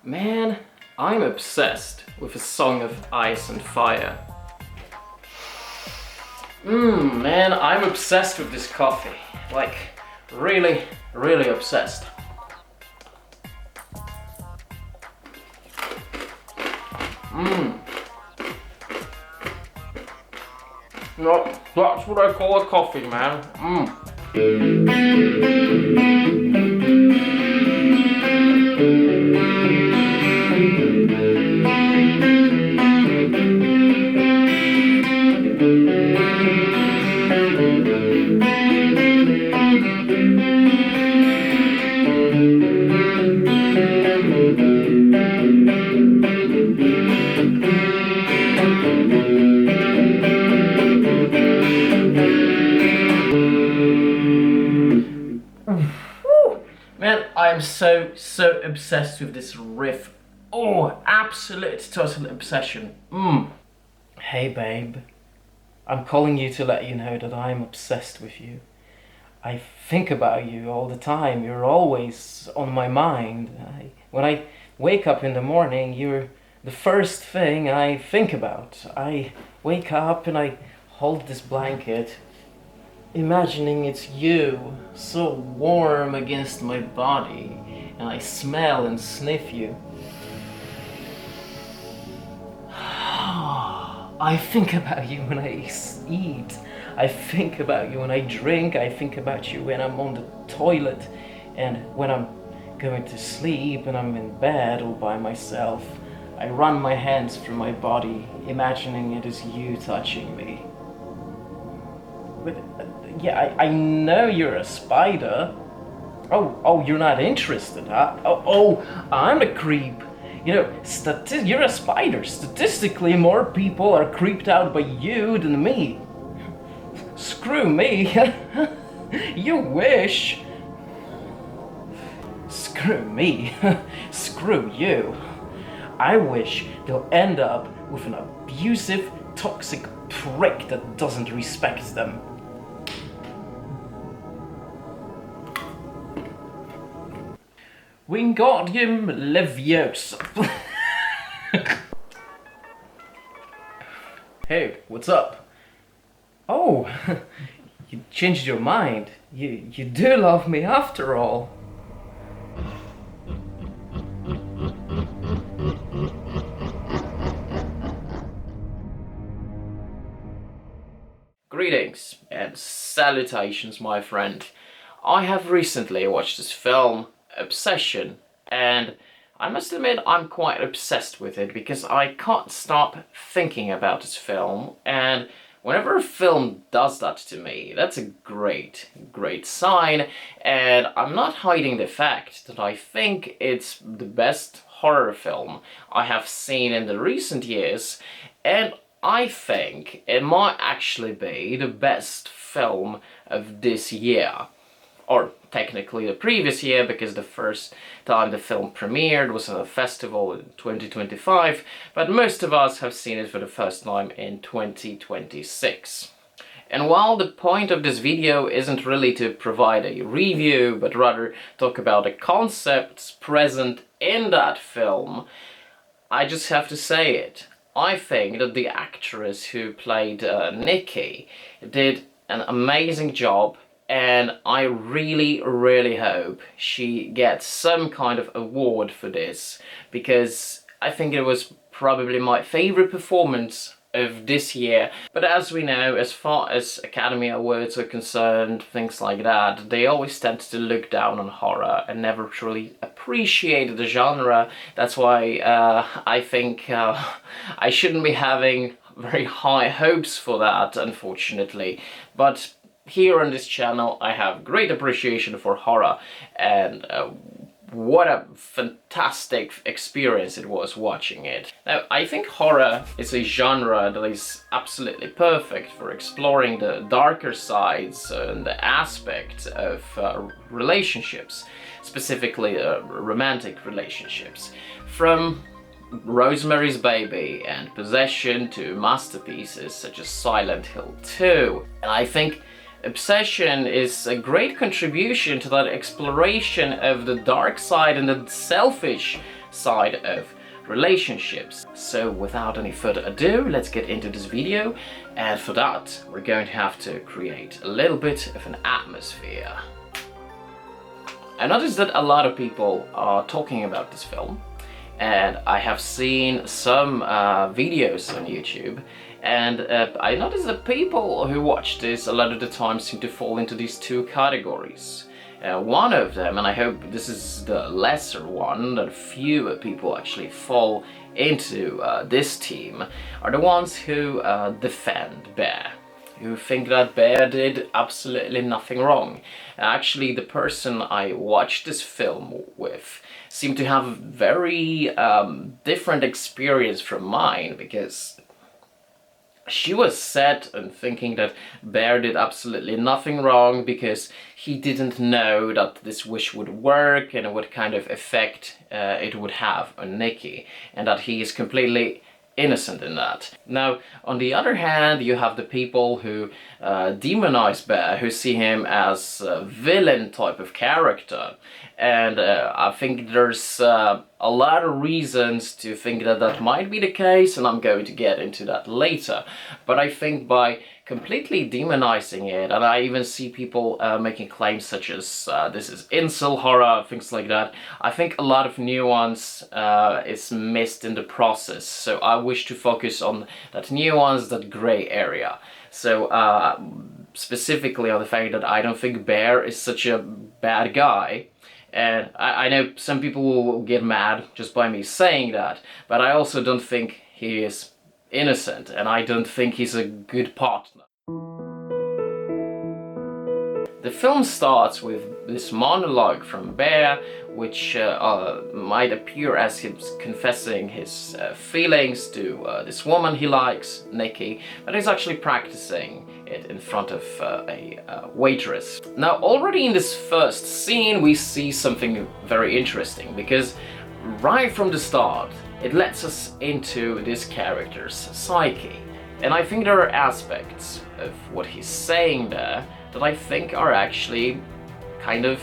Man, I'm obsessed with a song of ice and fire. Man, I'm obsessed with this coffee. Like, really, really obsessed. No, that's what I call a coffee, man. Man, I'm so obsessed with this riff. Oh, absolute total obsession. Hey babe, I'm calling you to let you know that I'm obsessed with you. I think about you all the time. You're always on my mind. When I wake up in the morning, you're the first thing I think about. I wake up and I hold this blanket, imagining it's you, so warm against my body, and I smell and sniff you. I think about you when I eat. I think about you when I drink. I think about you when I'm on the toilet, and when I'm going to sleep and I'm in bed all by myself. I run my hands through my body, imagining it is you touching me. But yeah, I know you're a spider. Oh, you're not interested, huh? Oh, I'm a creep. You know, you're a spider. Statistically, more people are creeped out by you than me. Screw me. You wish. Screw me. Screw you. I wish they'll end up with an abusive, toxic prick that doesn't respect them. Wingardium Leviosa. Hey, what's up? Oh, you changed your mind. You do love me after all. Greetings and salutations, my friend. I have recently watched this film, Obsession, and I must admit I'm quite obsessed with it because I can't stop thinking about this film, and whenever a film does that to me, that's a great sign, and I'm not hiding the fact that I think it's the best horror film I have seen in the recent years, and I think it might actually be the best film of this year. Or technically the previous year, because the first time the film premiered was at a festival in 2025, but most of us have seen it for the first time in 2026. And while the point of this video isn't really to provide a review, but rather talk about the concepts present in that film, I just have to say it. I think that the actress who played Nikki did an amazing job, and I really hope she gets some kind of award for this, because I think it was probably my favorite performance of this year. But as we know, as far as Academy Awards are concerned, things like that, they always tend to look down on horror and never truly appreciate the genre. That's why I think I shouldn't be having very high hopes for that, unfortunately. But here on this channel I have great appreciation for horror, and what a fantastic experience it was watching it. Now, I think horror is a genre that is absolutely perfect for exploring the darker sides and the aspects of relationships, specifically romantic relationships. From Rosemary's Baby and Possession to masterpieces such as Silent Hill 2. And I think Obsession is a great contribution to that exploration of the dark side and the selfish side of relationships. So without any further ado, let's get into this video, and for that we're going to have to create a little bit of an atmosphere. I noticed that a lot of people are talking about this film, and I have seen some videos on YouTube, and I noticed that people who watch this a lot of the time seem to fall into these two categories. One of them, and I hope this is the lesser one, that fewer people actually fall into this team, are the ones who defend Bear, who think that Bear did absolutely nothing wrong. Actually, the person I watched this film with seemed to have a very different experience from mine, because she was set on thinking that Bear did absolutely nothing wrong because he didn't know that this wish would work and what kind of effect it would have on Nikki, and that he is completely innocent in that. Now, on the other hand, you have the people who demonize Bear, who see him as a villain type of character, and I think there's a lot of reasons to think that that might be the case, and I'm going to get into that later. But I think by completely demonizing it, and I even see people making claims such as this is incel horror, things like that, I think a lot of nuance is missed in the process. So I wish to focus on that nuance, that gray area. So specifically on the fact that I don't think Bear is such a bad guy. And I know some people will get mad just by me saying that, but I also don't think he is innocent, and I don't think he's a good partner. The film starts with this monologue from Bear, which might appear as him confessing his feelings to this woman he likes, Nikki, but he's actually practicing it in front of a waitress. Now, already in this first scene we see something very interesting, because right from the start it lets us into this character's psyche. And I think there are aspects of what he's saying there that I think are actually kind of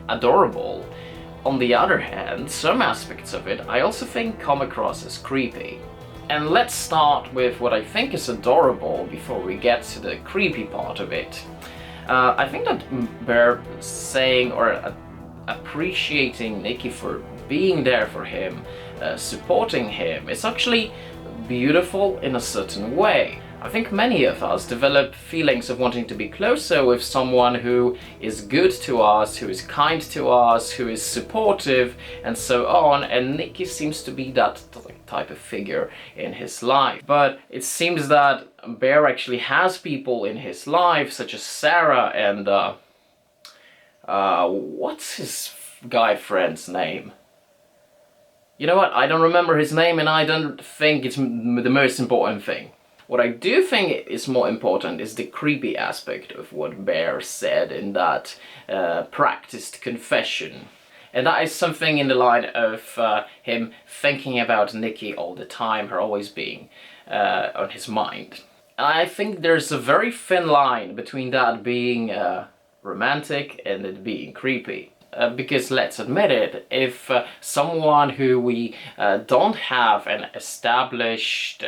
adorable. On the other hand, some aspects of it I also think come across as creepy. And let's start with what I think is adorable before we get to the creepy part of it. I think that Bear saying or appreciating Nikki for being there for him, supporting him, is actually beautiful in a certain way. I think many of us develop feelings of wanting to be closer with someone who is good to us, who is kind to us, who is supportive, and so on, and Nikki seems to be that type of figure in his life. But it seems that Bear actually has people in his life, such as Sarah and what's his guy friend's name? You know what, I don't remember his name, and I don't think it's the most important thing. What I do think is more important is the creepy aspect of what Bear said in that practiced confession. And that is something in the line of him thinking about Nikki all the time, her always being on his mind. And I think there's a very thin line between that being romantic and it being creepy. Because let's admit it, if someone who we don't have an established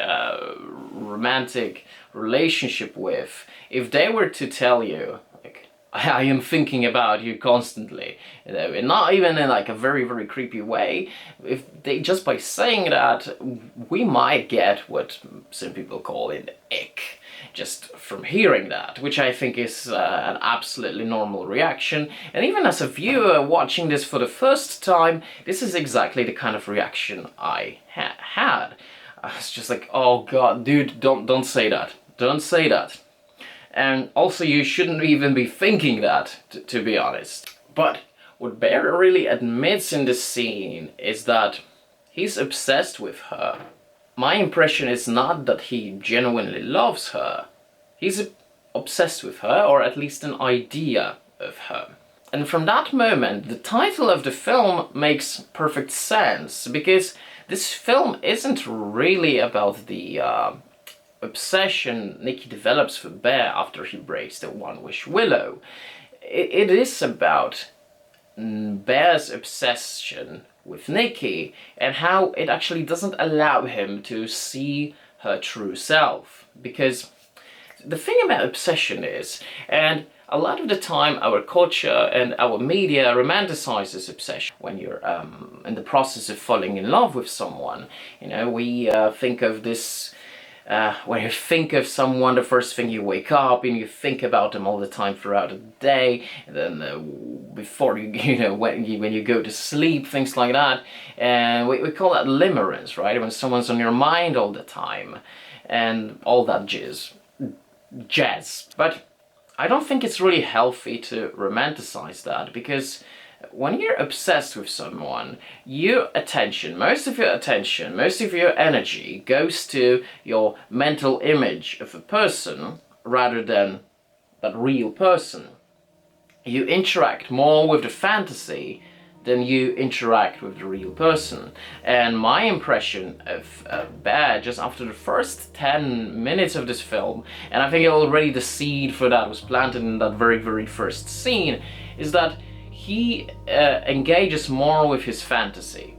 romantic relationship with, if they were to tell you, like, I am thinking about you constantly, you know, and not even in like a very, very creepy way, if they just by saying that, we might get what some people call an ick. Just from hearing that, which I think is an absolutely normal reaction. And even as a viewer watching this for the first time, this is exactly the kind of reaction I had. I was just like, oh god, dude, don't say that. Don't say that. And also, you shouldn't even be thinking that, to be honest. But what Bear really admits in this scene is that he's obsessed with her. My impression is not that he genuinely loves her. He's obsessed with her, or at least an idea of her. And from that moment, the title of the film makes perfect sense, because this film isn't really about the obsession Nikki develops for Bear after he breaks the One-Wish Willow. It is about Bear's obsession with Nikki, and how it actually doesn't allow him to see her true self. Because the thing about obsession is, and a lot of the time our culture and our media romanticizes obsession. When you're in the process of falling in love with someone, you know, we think of this. When you think of someone, the first thing you wake up and you think about them all the time throughout the day, and then before when you go to sleep, things like that. And we call that limerance, right? When someone's on your mind all the time, and all that jazz. But I don't think it's really healthy to romanticize that, because when you're obsessed with someone, most of your attention, most of your energy goes to your mental image of a person rather than that real person. You interact more with the fantasy than you interact with the real person. And my impression of Bear, just after the first 10 minutes of this film, and I think already the seed for that was planted in that very, very first scene, is that he engages more with his fantasy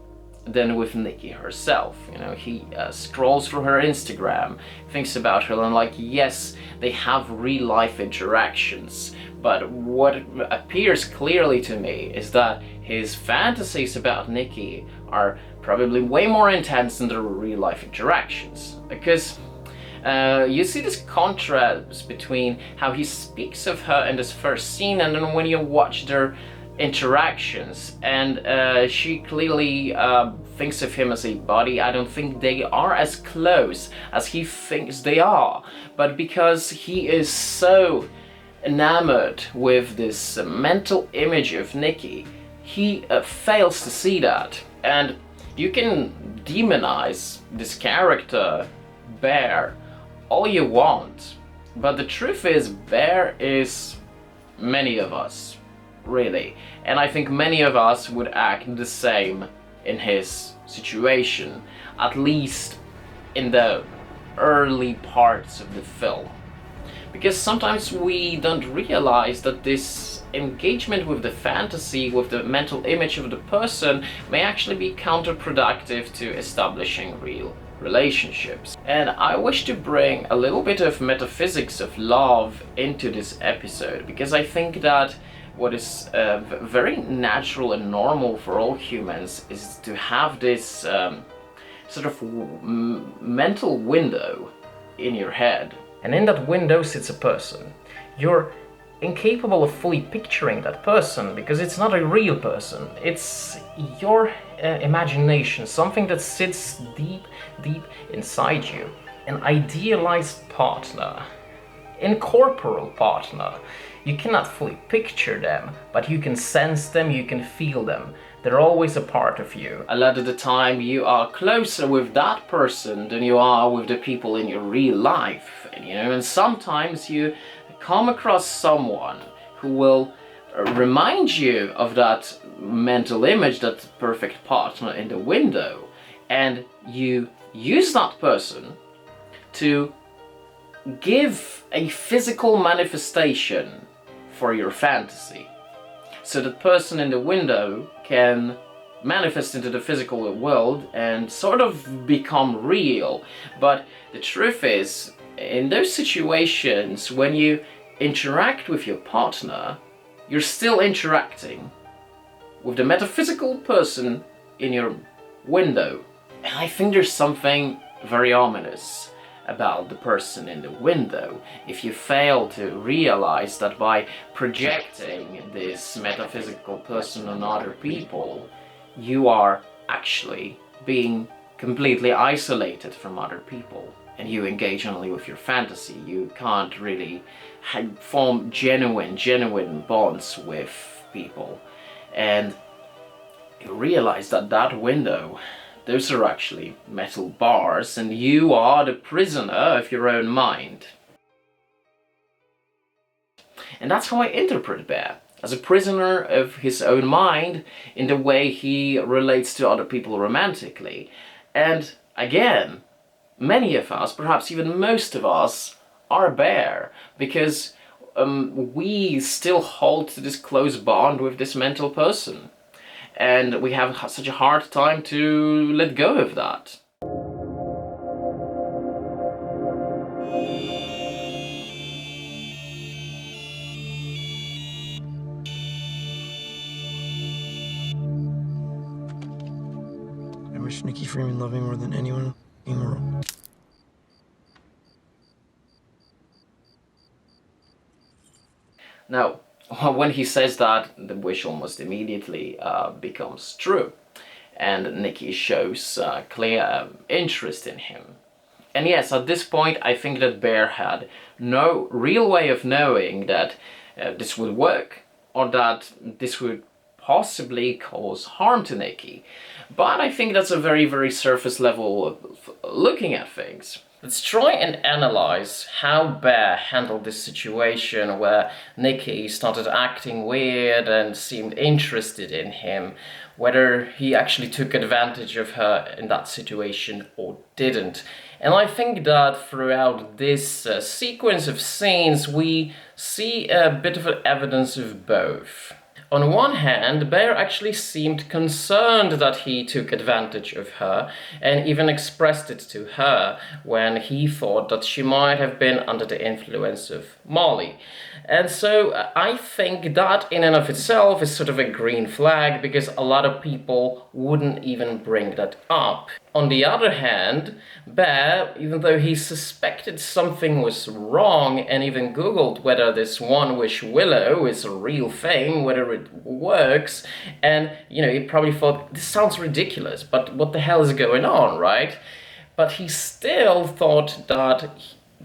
than with Nikki herself. You know, he scrolls through her Instagram, thinks about her, and like, yes, they have real life interactions, but what appears clearly to me is that his fantasies about Nikki are probably way more intense than the real life interactions. Because you see this contrast between how he speaks of her in this first scene, and then when you watch their interactions, and she clearly thinks of him as a body. I don't think they are as close as he thinks they are, but because he is so enamored with this mental image of Nikki, he fails to see that. And you can demonize this character, Bear, all you want, but the truth is, Bear is many of us, really. And I think many of us would act the same in his situation, at least in the early parts of the film. Because sometimes we don't realize that this engagement with the fantasy, with the mental image of the person, may actually be counterproductive to establishing real relationships. And I wish to bring a little bit of metaphysics of love into this episode, because I think that what is very natural and normal for all humans is to have this sort of mental window in your head. And in that window sits a person. You're incapable of fully picturing that person because it's not a real person. It's your imagination, something that sits deep, deep inside you. An idealized partner, incorporeal partner. You cannot fully picture them, but you can sense them, you can feel them. They're always a part of you. A lot of the time you are closer with that person than you are with the people in your real life. And sometimes you come across someone who will remind you of that mental image, that perfect partner in the window, and you use that person to give a physical manifestation for your fantasy. So the person in the window can manifest into the physical world and sort of become real. But the truth is, in those situations, when you interact with your partner, you're still interacting with the metaphysical person in your window. And I think there's something very ominous about the person in the window if you fail to realize that by projecting this metaphysical person on other people, you are actually being completely isolated from other people, and you engage only with your fantasy. You can't really form genuine bonds with people, and you realize that that window, those are actually metal bars, and you are the prisoner of your own mind. And that's how I interpret Bear, as a prisoner of his own mind in the way he relates to other people romantically. And again, many of us, perhaps even most of us, are Bear, because we still hold to this close bond with this mental person. and we have such a hard time to let go of that. I wish Nikki Freeman loved me more than anyone in the world. Now, when he says that, the wish almost immediately becomes true, and Nikki shows clear interest in him. And yes, at this point, I think that Bear had no real way of knowing that this would work, or that this would possibly cause harm to Nikki. But I think that's a very, very surface level of looking at things. Let's try and analyze how Bear handled this situation where Nikki started acting weird and seemed interested in him, whether he actually took advantage of her in that situation or didn't. And I think that throughout this sequence of scenes we see a bit of evidence of both. On one hand, Bear actually seemed concerned that he took advantage of her, and even expressed it to her when he thought that she might have been under the influence of Molly. And so I think that in and of itself is sort of a green flag, because a lot of people wouldn't even bring that up. On the other hand, Bear, even though he suspected something was wrong and even googled whether this One Wish Willow is a real thing, whether it works, and he probably thought, this sounds ridiculous, but what the hell is going on, right? But he still thought that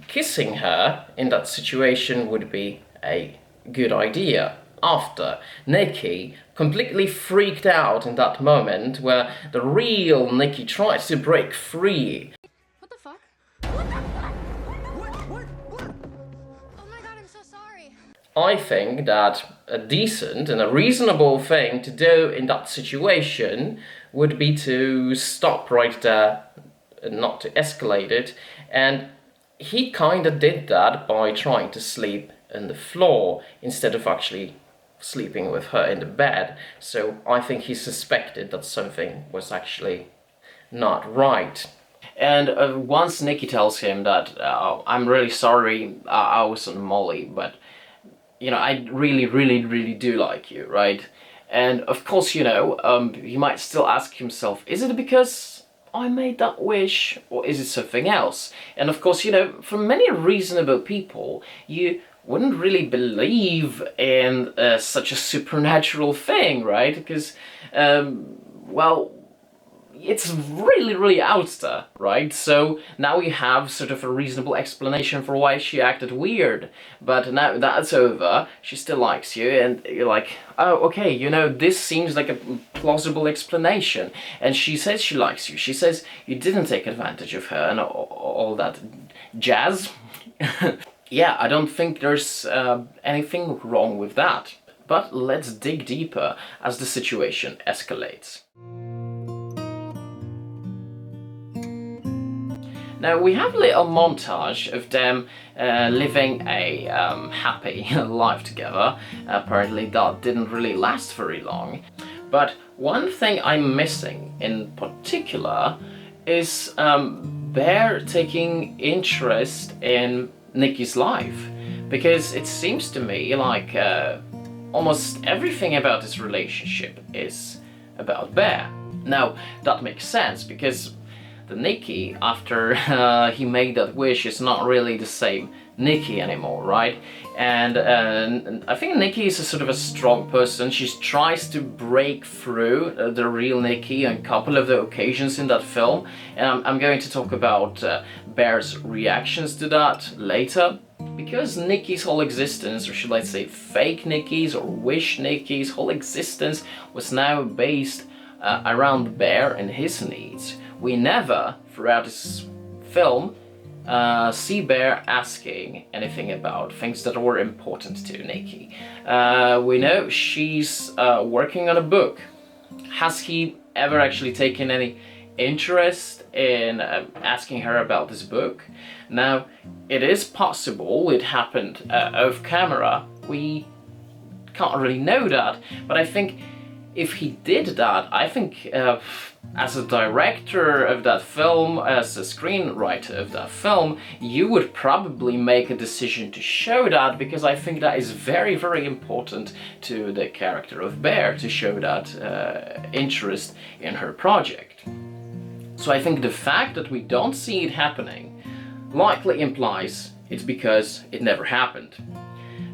kissing her in that situation would be a good idea. After Nikki completely freaked out in that moment where the real Nikki tries to break free. What the fuck? What the fuck? What? Oh my god, I'm so sorry. I think that a decent and a reasonable thing to do in that situation would be to stop right there and not to escalate it, and he kinda did that by trying to sleep on the floor instead of actually sleeping with her in the bed. So I think he suspected that something was actually not right. And once Nikki tells him that I'm really sorry, I was on Molly, but I really do like you, right? And of course, he might still ask himself, is it because I made that wish, or is it something else? And of course, for many reasonable people, you wouldn't really believe in such a supernatural thing, right? Because, well, it's really out there, right? So now we have sort of a reasonable explanation for why she acted weird. But now that's over, she still likes you, and you're like, oh, okay, this seems like a plausible explanation. And she says she likes you. She says you didn't take advantage of her and all that jazz. Yeah, I don't think there's anything wrong with that. But let's dig deeper as the situation escalates. Now we have a little montage of them living a happy life together. Apparently that didn't really last very long. But one thing I'm missing in particular is Bear taking interest in Nikki's life, because it seems to me like almost everything about this relationship is about Bear. Now that makes sense, because the Nikki, after he made that wish, is not really the same Nikki anymore, right? And I think Nikki is a sort of a strong person. She tries to break through the real Nikki on a couple of the occasions in that film, and I'm going to talk about Bear's reactions to that later. Because Nikki's whole existence, or should I say fake Nikki's or wish Nikki's whole existence, was now based around Bear and his needs, we never, throughout this film, see Bear asking anything about things that were important to Nikki. We know she's working on a book. Has he ever actually taken any interest in asking her about this book? Now, it is possible it happened off camera. We can't really know that, but I think if he did that, I think as a director of that film, as a screenwriter of that film, you would probably make a decision to show that, because I think that is very, very important to the character of Bear, to show that interest in her project. So I think the fact that we don't see it happening likely implies it's because it never happened.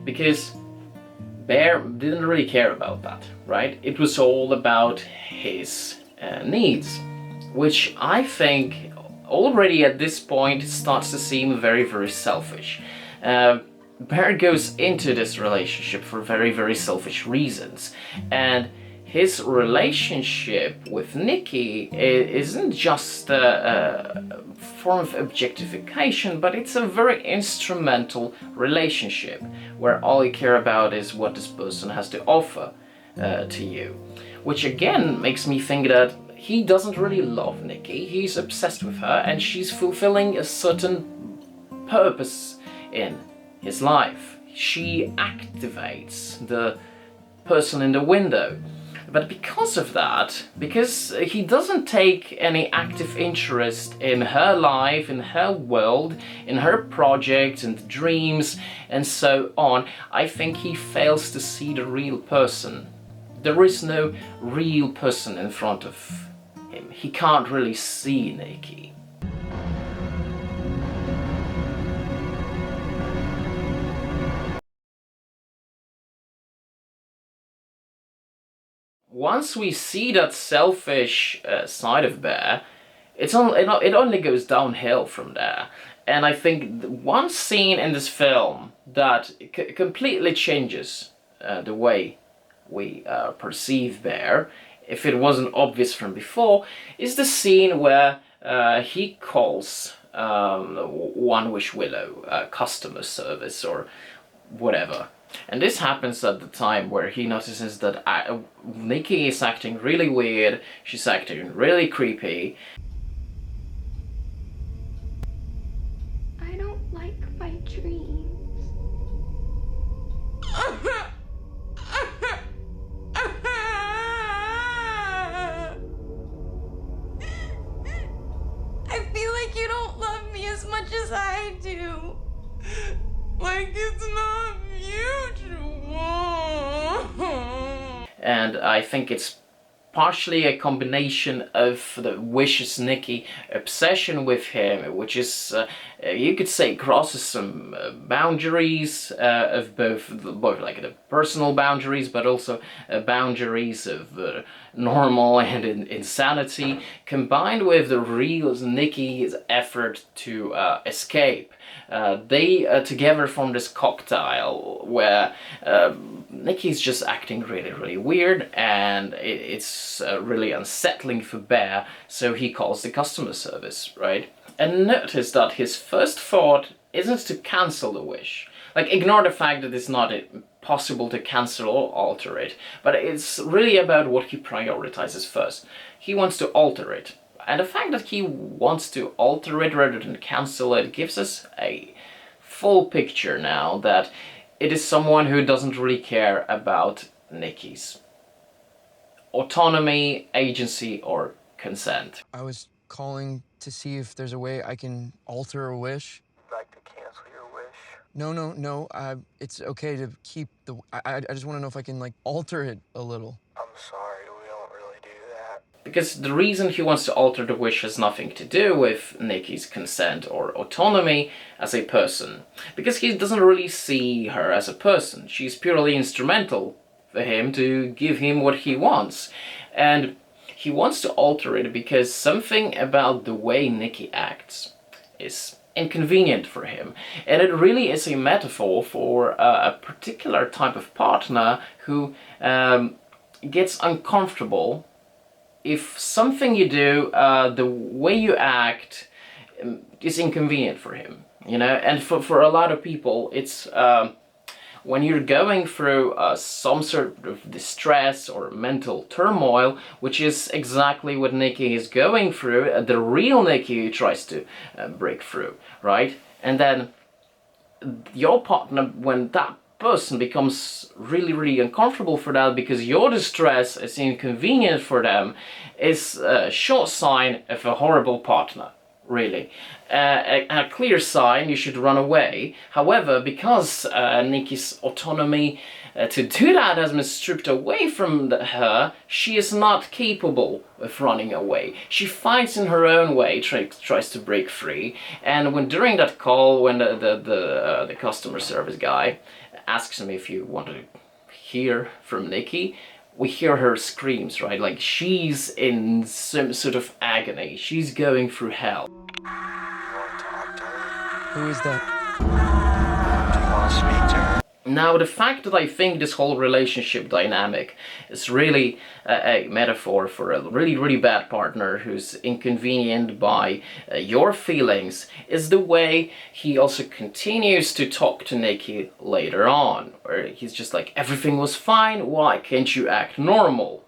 Because Bear didn't really care about that, right? It was all about his needs, which I think already at this point starts to seem very, very selfish. Bear goes into this relationship for very, very selfish reasons, and his relationship with Nikki isn't just a form of objectification, but it's a very instrumental relationship where all you care about is what this person has to offer to you. Which again makes me think that he doesn't really love Nikki, he's obsessed with her, and she's fulfilling a certain purpose in his life. She activates the person in the window. But because of that, because he doesn't take any active interest in her life, in her world, in her projects and dreams and so on, I think he fails to see the real person. There is no real person in front of him. He can't really see Nikki. Once we see that selfish side of Bear, it only goes downhill from there. And I think one scene in this film that completely changes the way we perceive Bear, if it wasn't obvious from before, is the scene where he calls One Wish Willow customer service or whatever. And this happens at the time where he notices that Nikki is acting really weird, she's acting really creepy. I don't like my dreams. I feel like you don't love me as much as I do. Like it's not mutual. And I think it's partially a combination of the vicious Nikki obsession with him, which is, you could say, crosses some boundaries of both like the personal boundaries, but also boundaries of normal and insanity, combined with the real Nikki's effort to escape. They together form this cocktail where Nikki's just acting really, really weird, and it's really unsettling for Bear, so he calls the customer service, right? And notice that his first thought isn't to cancel the wish. Like, ignore the fact that it's not possible to cancel or alter it, but it's really about what he prioritizes first. He wants to alter it. And the fact that he wants to alter it rather than cancel it gives us a full picture now that it is someone who doesn't really care about Nikki's autonomy, agency, or consent. I was calling to see if there's a way I can alter a wish. Like to cancel your wish? No. It's okay to keep the. I just want to know if I can, like, alter it a little. I'm sorry, we don't really do that. Because the reason he wants to alter the wish has nothing to do with Nikki's consent or autonomy as a person. Because he doesn't really see her as a person. She's purely instrumental for him to give him what he wants. And he wants to alter it because something about the way Nikki acts is inconvenient for him. And it really is a metaphor for a particular type of partner who gets uncomfortable if something you do, the way you act, is inconvenient for him, you know. And for a lot of people, it's when you're going through some sort of distress or mental turmoil, which is exactly what Nikki is going through, the real Nikki tries to break through, right? And then your partner, when that person becomes really uncomfortable for that, because your distress is inconvenient for them, is a short sign of a horrible partner, really. A clear sign you should run away. However, because Nikki's autonomy to do that has been stripped away from her, she is not capable of running away. She fights in her own way, tries to break free, and when during that call, when the customer service guy asks him if you want to hear from Nikki, we hear her screams, right? Like she's in some sort of agony. She's going through hell. You want to talk to her? Who is that? Do you want to speak to her? Now, the fact that I think this whole relationship dynamic is really a metaphor for a really bad partner who's inconvenient by your feelings is the way he also continues to talk to Nikki later on, where he's just like, everything was fine, why can't you act normal?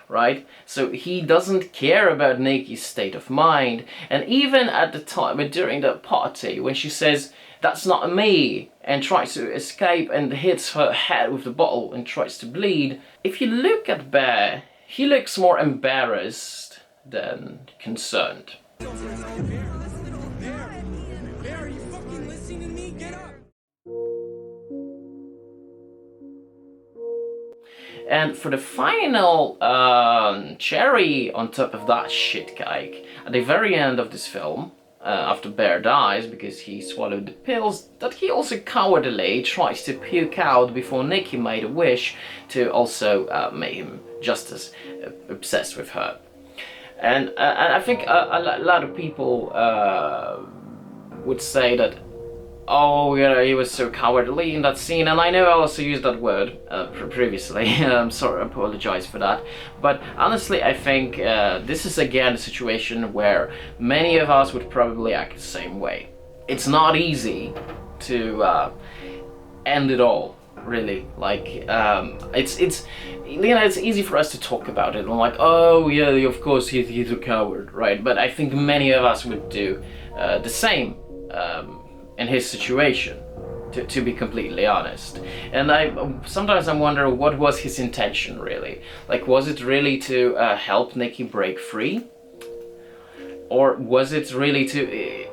Right? So he doesn't care about Nikki's state of mind, and even at the time, during the party, when she says, "That's not me," and tries to escape and hits her head with the bottle and tries to bleed, if you look at Bear, he looks more embarrassed than concerned. And for the final cherry on top of that shit cake, at the very end of this film, after Bear dies because he swallowed the pills, that he also cowardly tries to puke out before Nikki made a wish to also make him just as obsessed with her. And I think a lot of people would say that, oh, yeah, he was so cowardly in that scene, and I know I also used that word previously. I'm sorry, I apologize for that. But honestly, I think this is again a situation where many of us would probably act the same way. It's not easy to end it all, really. Like, it's easy for us to talk about it. I'm like, oh yeah, of course he's a coward, right? But I think many of us would do the same. In his situation, to be completely honest. And sometimes I wonder, what was his intention really? Like, was it really to help Nikki break free? Or was it really to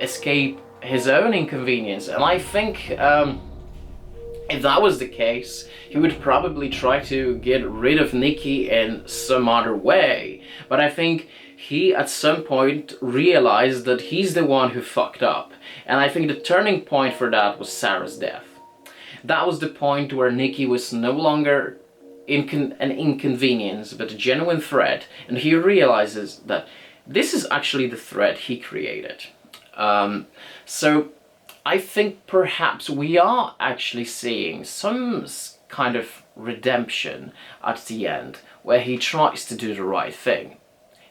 escape his own inconvenience? And I think if that was the case, he would probably try to get rid of Nikki in some other way. But I think he at some point realized that he's the one who fucked up. And I think the turning point for that was Sarah's death. That was the point where Nikki was no longer an inconvenience, but a genuine threat. And he realizes that this is actually the threat he created. So I think perhaps we are actually seeing some kind of redemption at the end, where he tries to do the right thing.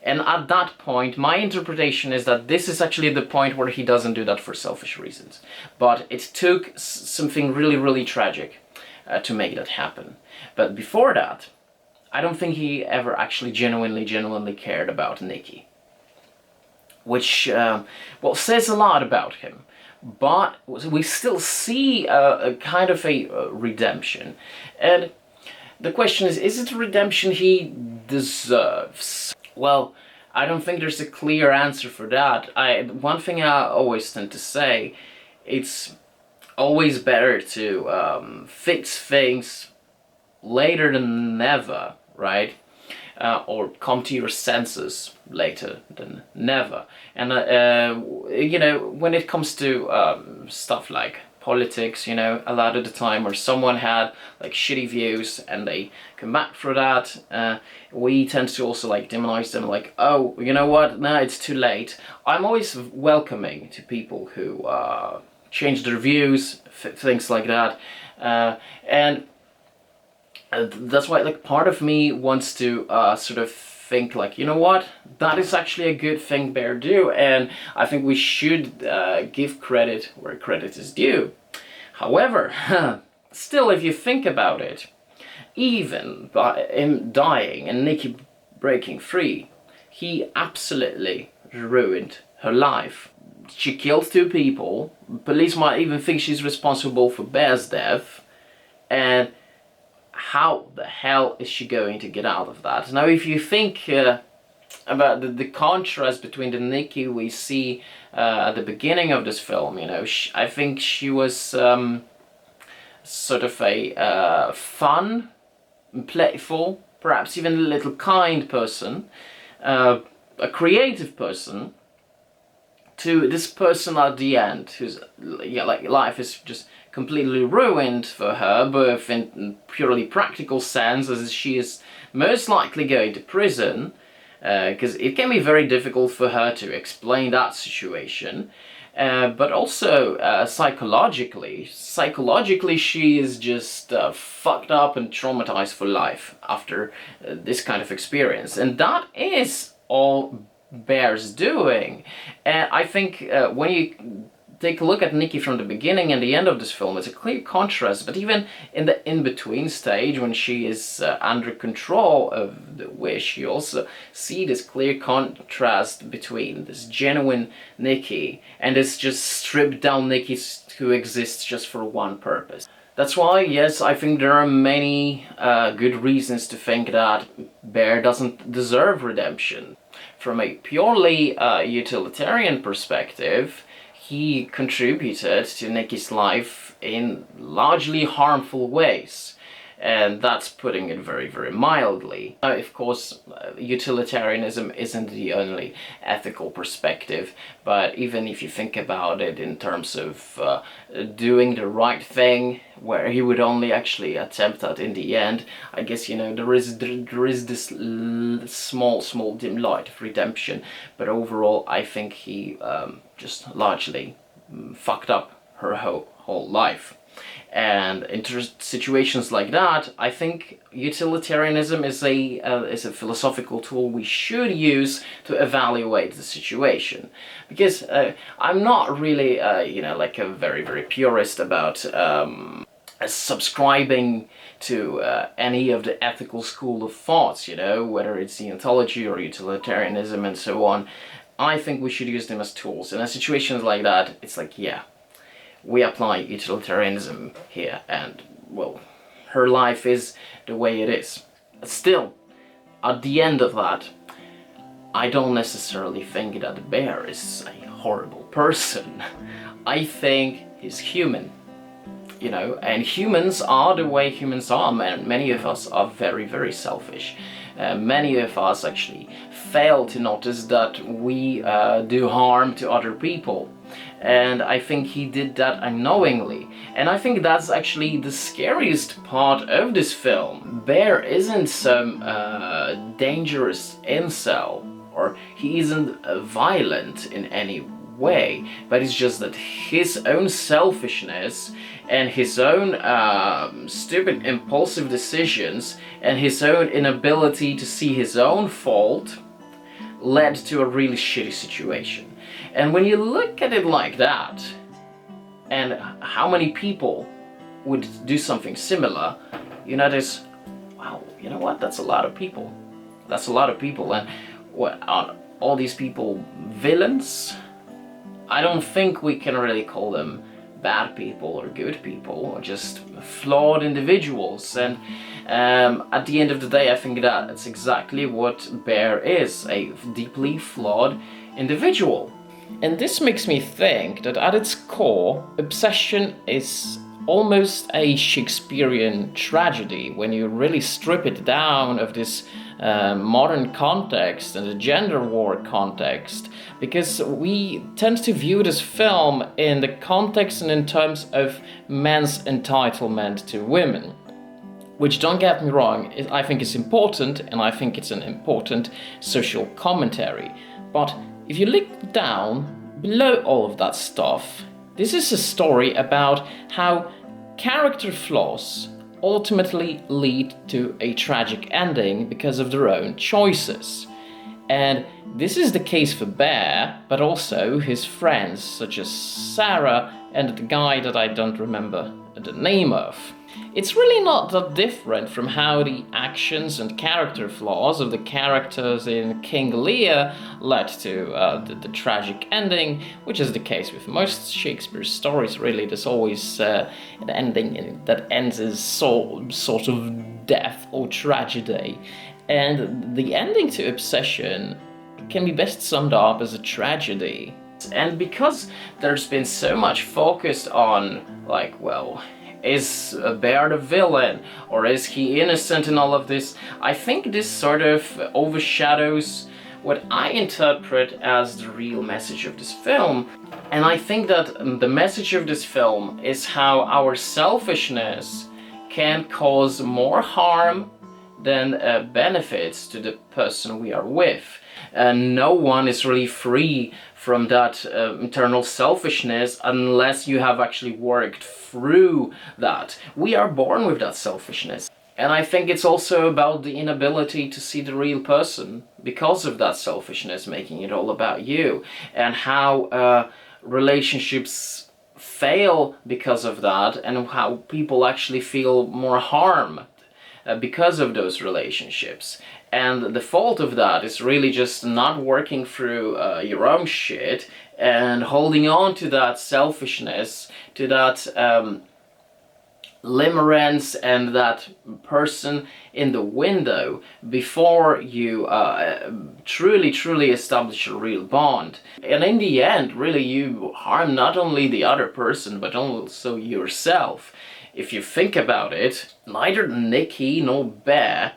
And at that point, my interpretation is that this is actually the point where he doesn't do that for selfish reasons. But it took something really tragic to make that happen. But before that, I don't think he ever actually genuinely cared about Nikki. Which, well, says a lot about him. But we still see a kind of a redemption. And the question is it redemption he deserves? Well, I don't think there's a clear answer for that. One thing I always tend to say, it's always better to fix things later than never, right? Or come to your senses later than never. And, you know, when it comes to stuff like politics, you know, a lot of the time where someone had like shitty views and they come back for that, we tend to also like demonize them, like, oh, you know what, nah, it's too late. I'm always welcoming to people who change their views, things like that, and that's why, like, part of me wants to sort of think like, you know what, that is actually a good thing Bear do, and I think we should give credit where credit is due. However, still, if you think about it, even by him dying and Nikki breaking free, he absolutely ruined her life. She killed 2 people. Police might even think she's responsible for Bear's death. And how the hell is she going to get out of that? Now, if you think about the contrast between the Nikki we see at the beginning of this film, you know, I think she was sort of a fun, playful, perhaps even a little kind person, a creative person, to this person at the end whose life is just completely ruined for her, both in purely practical sense, as she is most likely going to prison, because it can be very difficult for her to explain that situation, but also psychologically she is just fucked up and traumatized for life after this kind of experience, and that is all Bear's doing. And I think when you take a look at Nikki from the beginning and the end of this film, it's a clear contrast, but even in the in-between stage, when she is under control of the wish, you also see this clear contrast between this genuine Nikki and this just stripped down Nikki who exists just for one purpose. That's why, yes, I think there are many good reasons to think that Bear doesn't deserve redemption. From a purely utilitarian perspective, he contributed to Nikki's life in largely harmful ways. And that's putting it very, very mildly. Of course, utilitarianism isn't the only ethical perspective, but even if you think about it in terms of doing the right thing, where he would only actually attempt that in the end, I guess, you know, there is this small dim light of redemption, but overall I think he just largely fucked up her whole life. And in situations like that, I think utilitarianism is a philosophical tool we should use to evaluate the situation. Because I'm not really, you know, like a very, very purist about subscribing to any of the ethical school of thoughts, you know, whether it's deontology or utilitarianism and so on. I think we should use them as tools. And in situations like that, it's like, yeah, we apply utilitarianism here, and, well, her life is the way it is. Still, at the end of that, I don't necessarily think that Bear is a horrible person. I think he's human, you know, and humans are the way humans are. Many of us are very, very selfish. Many of us actually fail to notice that we do harm to other people. And I think he did that unknowingly. And I think that's actually the scariest part of this film. Bear isn't some dangerous incel, or he isn't violent in any way, but it's just that his own selfishness and his own stupid impulsive decisions and his own inability to see his own fault led to a really shitty situation. And when you look at it like that, and how many people would do something similar, you notice, wow, you know what, that's a lot of people. That's a lot of people. And what, are all these people villains? I don't think we can really call them bad people or good people, or just flawed individuals. And at the end of the day, I think that it's exactly what Bear is, a deeply flawed individual. And this makes me think that at its core, obsession is almost a Shakespearean tragedy when you really strip it down of this modern context and the gender war context, because we tend to view this film in the context and in terms of men's entitlement to women, which, don't get me wrong, I think is important, and I think it's an important social commentary. But if you look down below all of that stuff, this is a story about how character flaws ultimately lead to a tragic ending because of their own choices. And this is the case for Bear, but also his friends such as Sarah and the guy that I don't remember the name of. It's really not that different from how the actions and character flaws of the characters in King Lear led to the tragic ending, which is the case with most Shakespeare's stories. Really, there's always an ending that ends as sort of death or tragedy. And the ending to Obsession can be best summed up as a tragedy. And because there's been so much focus on, like, well, is Bear the villain, or is he innocent in all of this, I think this sort of overshadows what I interpret as the real message of this film. And I think that the message of this film is how our selfishness can cause more harm than benefits to the person we are with. And no one is really free from that internal selfishness unless you have actually worked through that. We are born with that selfishness. And I think it's also about the inability to see the real person because of that selfishness, making it all about you, and how relationships fail because of that, and how people actually feel more harm because of those relationships. And the fault of that is really just not working through your own shit and holding on to that selfishness, to that limerence and that person in the window before you truly establish a real bond. And in the end, really, you harm not only the other person but also yourself. If you think about it, neither Nikki nor Bear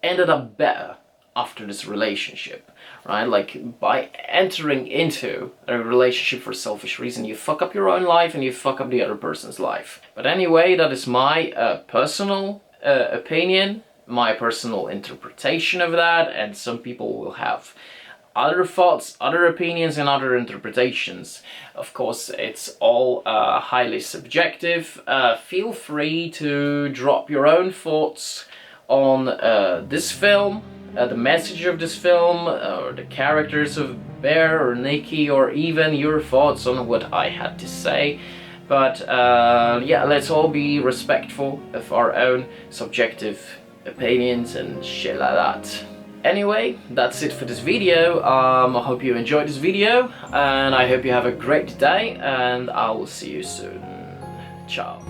ended up better after this relationship, right? Like, by entering into a relationship for selfish reason, you fuck up your own life and you fuck up the other person's life. But anyway, that is my personal opinion, my personal interpretation of that, and some people will have other thoughts, other opinions, and other interpretations. Of course, it's all highly subjective. Feel free to drop your own thoughts on this film, the message of this film, or the characters of Bear or Nikki, or even your thoughts on what I had to say. But yeah, let's all be respectful of our own subjective opinions and shit like that. Anyway, that's it for this video. I hope you enjoyed this video, and I hope you have a great day, and I will see you soon. Ciao.